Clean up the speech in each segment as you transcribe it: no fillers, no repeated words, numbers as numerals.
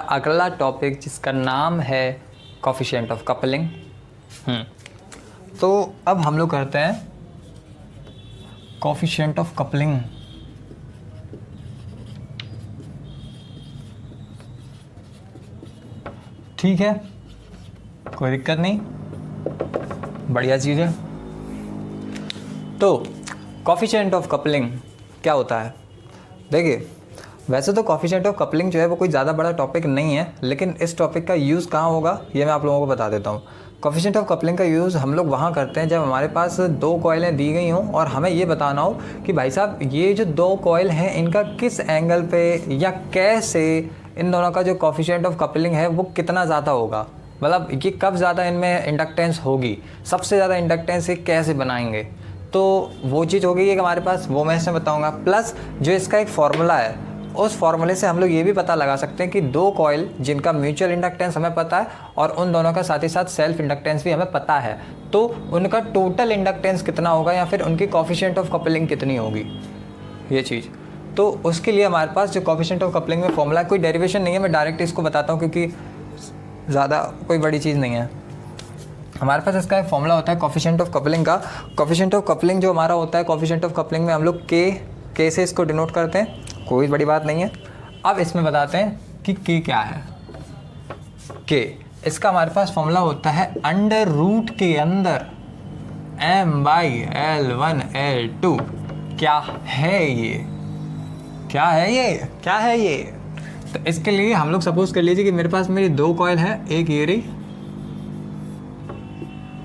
अगला टॉपिक जिसका नाम है कोफिशिएंट ऑफ कपलिंग। तो अब हम लोग करते हैं कोफिशिएंट ऑफ कपलिंग। ठीक है, कोई दिक्कत नहीं, बढ़िया चीज़ है। तो कोफिशिएंट ऑफ कपलिंग क्या होता है? देखिए, वैसे तो कोफिशिएंट ऑफ कपलिंग जो है वो कोई ज़्यादा बड़ा टॉपिक नहीं है, लेकिन इस टॉपिक का यूज़ कहाँ होगा ये मैं आप लोगों को बता देता हूँ। कोफिशिएंट ऑफ कपलिंग का यूज़ हम लोग वहाँ करते हैं जब हमारे पास दो कॉइलें दी गई हों और हमें ये बताना हो कि भाई साहब ये जो दो कॉइल हैं इनका किस एंगल पे या कैसे इन दोनों का जो कोफिशिएंट ऑफ कपलिंग है वो कितना ज़्यादा होगा, मतलब ये कब ज़्यादा इनमें इंडक्टेंस होगी, सबसे ज़्यादा इंडक्टेंस ये कैसे बनाएंगे। तो वो चीज़ होगी कि हमारे पास, वो मैं इसमें बताऊंगा। प्लस जो इसका एक फार्मूला है, उस फार्मूले से हम लोग ये भी पता लगा सकते हैं कि दो कॉइल जिनका म्यूचुअल इंडक्टेंस हमें पता है और उन दोनों का साथ ही साथ सेल्फ इंडक्टेंस भी हमें पता है, तो उनका टोटल इंडक्टेंस कितना होगा या फिर उनकी कोफिशिएंट ऑफ कपलिंग कितनी होगी, ये चीज़। तो उसके लिए हमारे पास जो कोफिशिएंट ऑफ कपलिंग में फॉर्मूला है, कोई डेरिवेशन नहीं है, मैं डायरेक्ट इसको बताता हूँ क्योंकि ज़्यादा कोई बड़ी चीज़ नहीं है। हमारे पास इसका एक फॉर्मूला होता है कोफिशिएंट ऑफ कपलिंग का। कोफिशिएंट ऑफ कपलिंग जो हमारा होता है, कोफिशिएंट ऑफ कपलिंग में हम लोग के से इसको डिनोट करते हैं, कोई बड़ी बात नहीं है। अब इसमें बताते हैं कि के क्या है। के, इसका हमारे पास फॉर्मूला होता है अंडर रूट के अंदर m/L1L2। क्या है ये, क्या है ये, क्या है ये? तो इसके लिए हम लोग सपोज कर लीजिए कि मेरे पास मेरी दो कॉइल है, एक ये रही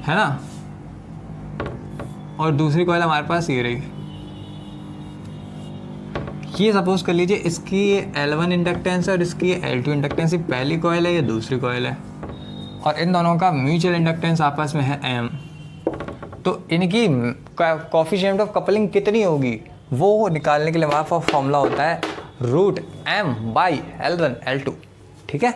है ना, और दूसरी कॉइल हमारे पास ये रही। ये सपोज कर लीजिए इसकी L1 इंडक्टेंस है और इसकी L2 इंडक्टेंस। ये पहली कॉइल है, ये दूसरी कॉइल है, और इन दोनों का म्यूचुअल इंडक्टेंस आपस में है M। तो इनकी कोफिशिएंट ऑफ कपलिंग कितनी होगी वो निकालने के लिए हमारे पास फॉर्मूला होता है √M/L1L2। ठीक है,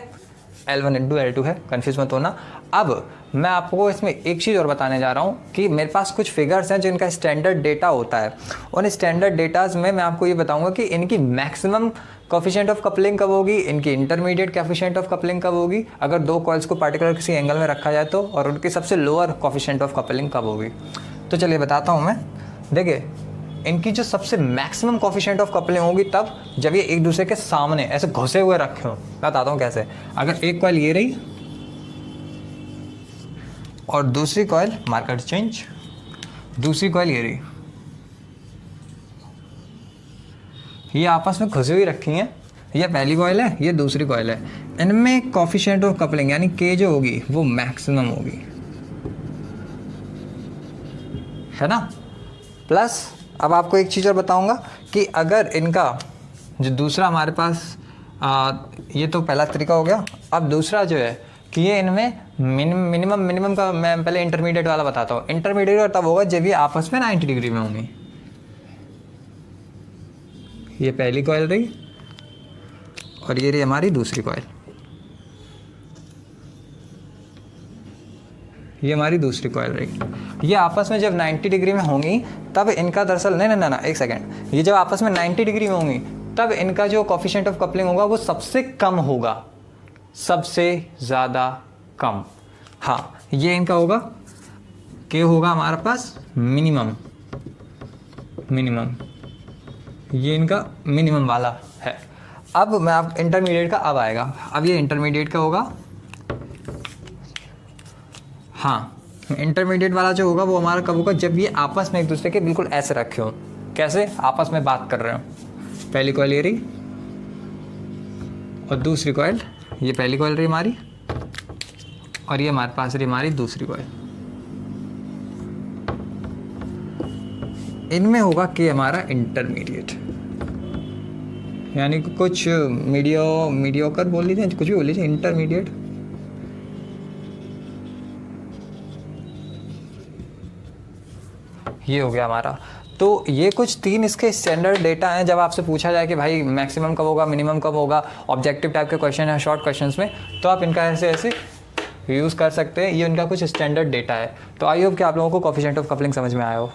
L1 × L2 है, कन्फ्यूज मत होना। अब मैं आपको इसमें एक चीज़ और बताने जा रहा हूँ कि मेरे पास कुछ फिगर्स हैं जिनका स्टैंडर्ड डेटा होता है। उन स्टैंडर्ड डेटाज में मैं आपको ये बताऊँगा कि इनकी मैक्सिमम कोफिशिएंट ऑफ कपलिंग कब होगी, इनकी इंटरमीडिएट कोफिशिएंट ऑफ कपलिंग कब होगी अगर दो कॉइल्स को पार्टिकुलर किसी एंगल में रखा जाए तो, और उनकी सबसे लोअर कोफिशिएंट ऑफ कपलिंग कब होगी। तो चलिए बताता हूँ मैं। देखिए, इनकी जो सबसे मैक्सिमम कोफिशिएंट ऑफ कपलिंग होगी तब जब ये एक दूसरे के सामने ऐसे घुसे हुए रखे हों। बताता हूँ कैसे। अगर एक कॉइल ये रही और दूसरी कॉइल, मार्कर चेंज, दूसरी कॉइल ये रही, ये आपस में घुसी हुई रखी हैं। ये पहली कॉइल है, ये दूसरी कॉइल है। इनमें कोफिशिएंट ऑफ कपलिंग यानी के जो होगी वो मैक्सिमम होगी, है ना। प्लस अब आपको एक चीज़ और बताऊंगा कि अगर इनका जो दूसरा हमारे पास ये तो पहला तरीका हो गया। अब दूसरा जो है कि ये इनमें मिनिमम का मैं पहले इंटरमीडिएट वाला बताता हूँ। इंटरमीडिएट तब होगा जब ये आपस में 90 डिग्री में होंगी। ये पहली कॉइल रही और ये रही हमारी दूसरी कॉइल, ये हमारी दूसरी कॉइल रही। ये आपस में जब 90 डिग्री में होंगी तब इनका दरअसल नहीं, एक सेकेंड, ये जब आपस में 90 डिग्री में होंगी तब इनका जो कोफिशिएंट ऑफ कपलिंग होगा वो सबसे कम होगा, सबसे ज़्यादा कम। हाँ, ये इनका होगा, के होगा हमारे पास मिनिमम, ये इनका मिनिमम वाला है। अब मैं आप इंटरमीडिएट का अब आएगा। अब ये इंटरमीडिएट का होगा। हाँ, इंटरमीडिएट वाला जो होगा वो हमारा कब होगा, जब ये आपस में एक दूसरे के बिल्कुल ऐसे रखे हो, कैसे आपस में बात कर रहे हो। पहली कॉइल ये रही और दूसरी कॉइल, ये पहली कॉइल रही हमारी और ये हमारे पास रही हमारी दूसरी कॉइल। इनमें होगा कि हमारा इंटरमीडिएट, यानी कुछ मीडियोकर बोल लीजिए, कुछ भी बोल लीजिए, इंटरमीडिएट। ये हो गया हमारा। तो ये कुछ 3 इसके स्टैंडर्ड डेटा हैं। जब आपसे पूछा जाए कि भाई मैक्सिमम कब होगा, मिनिमम कब होगा, ऑब्जेक्टिव टाइप के क्वेश्चन है, शॉर्ट क्वेश्चंस में, तो आप इनका ऐसे यूज़ कर सकते हैं। ये उनका कुछ स्टैंडर्ड डेटा है। तो आई होप कि आप लोगों को कोफिशिएंट ऑफ कपलिंग समझ में आया हो।